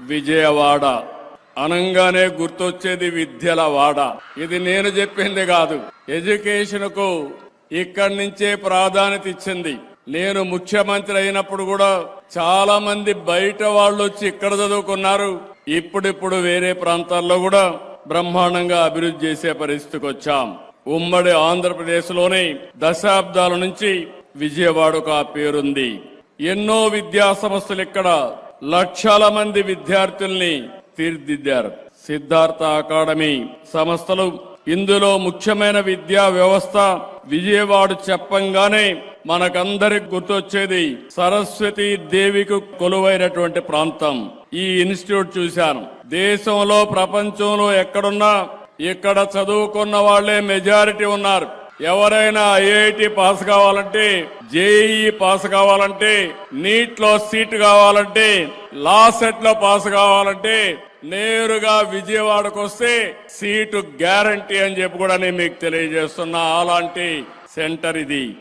విజయవాడ అనంగానే గుర్తొచ్చేది విద్యల వాడ. ఇది నేను చెప్పింది కాదు. ఎడ్యుకేషన్ కు ఇక్కడి నుంచే ప్రాధాన్యత ఇచ్చింది. నేను ముఖ్యమంత్రి అయినప్పుడు కూడా చాలా మంది బయట వాళ్ళు వచ్చి ఇక్కడ చదువుకున్నారు. ఇప్పుడిప్పుడు వేరే ప్రాంతాల్లో కూడా బ్రహ్మాండంగా అభివృద్ధి చేసే పరిస్థితికి వచ్చాం. ఉమ్మడి ఆంధ్రప్రదేశ్ లోని దశాబ్దాల నుంచి విజయవాడకు ఆ పేరుంది. ఎన్నో విద్యా సంస్థలు ఇక్కడ లక్షల మంది విద్యార్థుల్ని తీర్చిదిద్దారు. సిద్ధార్థ అకాడమీ సంస్థలు ఇందులో ముఖ్యమైన విద్యా వ్యవస్థ. విజయవాడ చెప్పంగానే మనకందరికి గుర్తొచ్చేది సరస్వతి దేవికి కొలువైనటువంటి ప్రాంతం. ఈ ఇన్స్టిట్యూట్ చూశాను. దేశంలో ప్రపంచంలో ఎక్కడున్నా ఇక్కడ చదువుకున్న వాళ్లే మెజారిటీ ఉన్నారు. ఎవరైనా ఐఐటి పాస్ కావాలంటే, జేఈఈ పాస్ కావాలంటే, నీట్ లో సీట్ కావాలంటే, లా సెట్ లో పాస్ కావాలంటే నేరుగా విజయవాడకు వస్తే సీటు గ్యారంటీ అని చెప్పి కూడా నేను మీకు తెలియజేస్తున్నా. అలాంటి సెంటర్ ఇది.